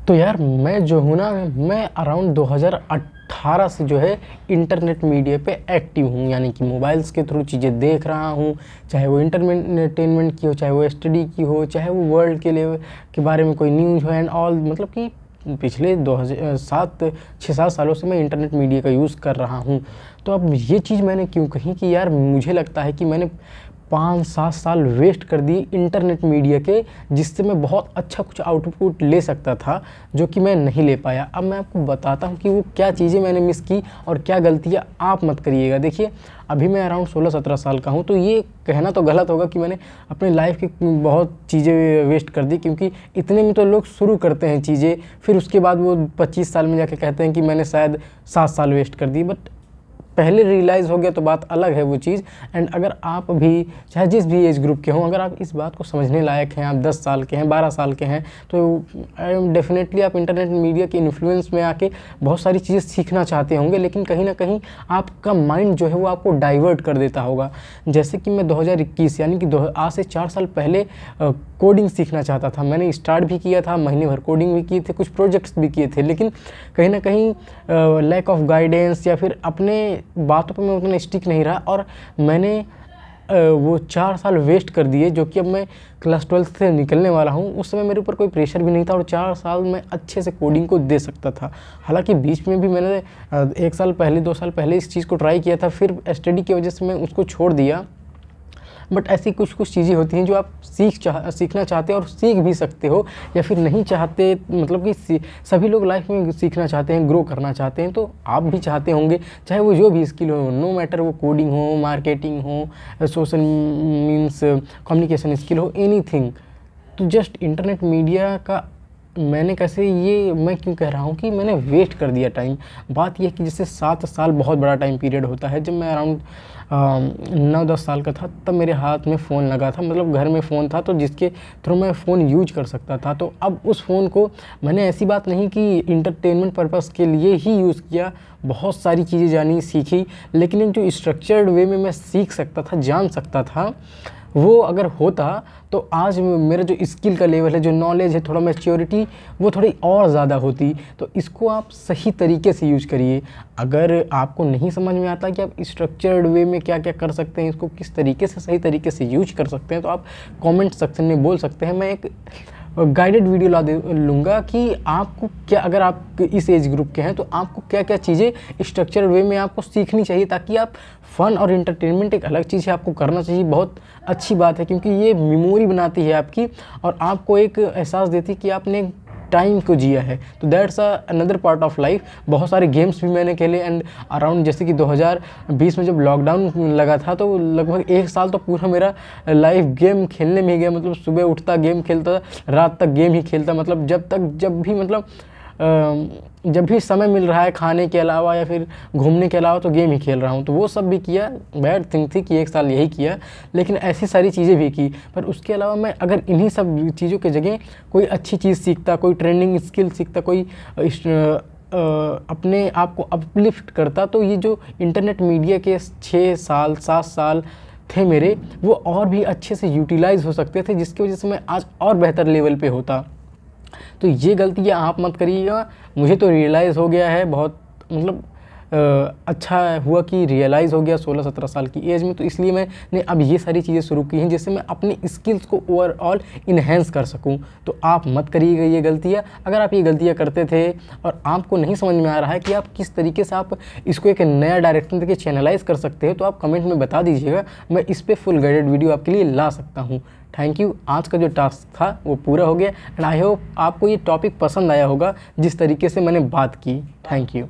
तो यार मैं जो हूँ ना, मैं अराउंड 2018 से जो है इंटरनेट मीडिया पे एक्टिव हूँ, यानी कि मोबाइल्स के थ्रू चीज़ें देख रहा हूँ। चाहे वो इंटरटेनमेंट की हो, चाहे वो स्टडी की हो, चाहे वो वर्ल्ड के लेवल के बारे में कोई न्यूज़ हो एंड ऑल। मतलब कि पिछले 6-7 सालों से मैं इंटरनेट मीडिया का यूज़ कर रहा हूँ। तो अब ये चीज़ मैंने क्यों कही कि यार मुझे लगता है कि मैंने 5-7 साल वेस्ट कर दिए इंटरनेट मीडिया के, जिससे मैं बहुत अच्छा कुछ आउटपुट ले सकता था, जो कि मैं नहीं ले पाया। अब मैं आपको बताता हूँ कि वो क्या चीज़ें मैंने मिस की और क्या गलतियाँ आप मत करिएगा। देखिए, अभी मैं अराउंड 16-17 साल का हूँ, तो ये कहना तो गलत होगा कि मैंने अपनी लाइफ की बहुत चीज़ें वेस्ट कर दी, क्योंकि इतने में तो लोग शुरू करते हैं चीज़ें, फिर उसके बाद वो 25 साल में जाके कहते हैं कि मैंने शायद 7 साल वेस्ट कर दी। बट पहले रियलाइज़ हो गया तो बात अलग है वो चीज़। एंड अगर आप भी चाहे जिस भी एज ग्रुप के हों, अगर आप इस बात को समझने लायक हैं, आप 10 साल के हैं, 12 साल के हैं, तो डेफिनेटली आप इंटरनेट मीडिया के इन्फ्लुएंस में आके बहुत सारी चीज़ें सीखना चाहते होंगे, लेकिन कहीं ना कहीं आपका माइंड जो है वो आपको डाइवर्ट कर देता होगा। जैसे कि मैं 2021 यानी कि आज से 4 साल पहले कोडिंग सीखना चाहता था। मैंने स्टार्ट भी किया था, महीने भर कोडिंग भी किए थे, कुछ प्रोजेक्ट्स भी किए थे, लेकिन कहीं ना कहीं लैक ऑफ गाइडेंस या फिर अपने बातों पर मैं उतना स्टिक नहीं रहा, और मैंने वो 4 साल वेस्ट कर दिए। जो कि अब मैं क्लास 12th से निकलने वाला हूँ, उस समय मेरे ऊपर कोई प्रेशर भी नहीं था और 4 साल मैं अच्छे से कोडिंग को दे सकता था। हालांकि बीच में भी मैंने 1 साल पहले 2 साल पहले इस चीज़ को ट्राई किया था, फिर स्टडी की वजह से मैं उसको छोड़ दिया। बट ऐसी कुछ कुछ चीज़ें होती हैं जो आप सीखना चाहते हो और सीख भी सकते हो, या फिर नहीं चाहते, मतलब कि सभी लोग लाइफ में सीखना चाहते हैं, ग्रो करना चाहते हैं, तो आप भी चाहते होंगे, चाहे वो जो भी स्किल हो, नो मैटर वो कोडिंग हो, मार्केटिंग हो, सोशल मीन्स कम्युनिकेशन स्किल हो, एनीथिंग। तो जस्ट इंटरनेट मीडिया का मैंने कैसे, ये मैं क्यों कह रहा हूँ कि मैंने वेस्ट कर दिया टाइम। बात यह कि जैसे 7 साल बहुत बड़ा टाइम पीरियड होता है। जब मैं अराउंड 9-10 साल का था, तब मेरे हाथ में फ़ोन लगा था, मतलब घर में फ़ोन था, तो जिसके थ्रू मैं फ़ोन यूज कर सकता था। तो अब उस फ़ोन को मैंने, ऐसी बात नहीं कि इंटरटेनमेंट पर्पज़ के लिए ही यूज़ किया, बहुत सारी चीज़ें जानी सीखी, लेकिन एक जो स्ट्रक्चर्ड वे में मैं सीख सकता था, जान सकता था, वो अगर होता तो आज मेरा जो स्किल का लेवल है, जो नॉलेज है, थोड़ा मैच्योरिटी, वो थोड़ी और ज़्यादा होती। तो इसको आप सही तरीके से यूज करिए। अगर आपको नहीं समझ में आता कि आप स्ट्रक्चर्ड वे में क्या क्या कर सकते हैं, इसको किस तरीके से सही तरीके से यूज कर सकते हैं, तो आप कमेंट सेक्शन में बोल सकते हैं। मैं एक गाइडेड वीडियो लूँगा कि आपको क्या, अगर आप इस एज ग्रुप के हैं, तो आपको क्या क्या चीज़ें स्ट्रक्चर्ड वे में आपको सीखनी चाहिए, ताकि आप फ़न और एंटरटेनमेंट एक अलग चीज़ है, आपको करना चाहिए। बहुत अच्छी बात है, क्योंकि ये मेमोरी बनाती है आपकी, और आपको एक एहसास देती है कि आपने टाइम को जिया है। तो that's another part of life. बहुत सारे गेम्स भी मैंने खेले, एंड अराउंड जैसे कि 2020 में जब लॉकडाउन लगा था, तो लगभग 1 साल तो पूरा मेरा लाइफ गेम खेलने में ही गया। मतलब सुबह उठता गेम खेलता, रात तक गेम ही खेलता, मतलब जब भी समय मिल रहा है खाने के अलावा या फिर घूमने के अलावा, तो गेम ही खेल रहा हूँ। तो वो सब भी किया, बैड थिंग थी कि 1 साल यही किया, लेकिन ऐसी सारी चीज़ें भी की। पर उसके अलावा मैं अगर इन्हीं सब चीज़ों के जगह कोई अच्छी चीज़ सीखता, कोई ट्रेंडिंग स्किल सीखता, कोई अपने आप को अपलिफ्ट करता, तो ये जो इंटरनेट मीडिया के 6 साल 7 साल थे मेरे, वो और भी अच्छे से यूटिलाइज़ हो सकते थे, जिसकी वजह से मैं आज और बेहतर लेवल पे होता। तो ये गलतियाँ आप मत करिएगा। मुझे तो रियलाइज़ हो गया है, बहुत मतलब अच्छा हुआ कि रियलाइज़ हो गया 16-17 साल की एज में, तो इसलिए मैंने अब ये सारी चीज़ें शुरू की हैं, जिससे मैं अपनी स्किल्स को ओवरऑल इन्हेंस कर सकूं। तो आप मत करिएगा ये गलतियाँ। अगर आप ये गलतियाँ करते थे और आपको नहीं समझ में आ रहा है कि आप किस तरीके से आप इसको एक नया डायरेक्शन देके चैनलाइज़ कर सकते हैं, तो आप कमेंट में बता दीजिएगा, मैं इस पर फुल गाइडेड वीडियो आपके लिए ला सकता हूँ। Thank you. आज का जो टास्क था वो पूरा हो गया, एंड आई होप आपको ये टॉपिक पसंद आया होगा, जिस तरीके से मैंने बात की। Thank you.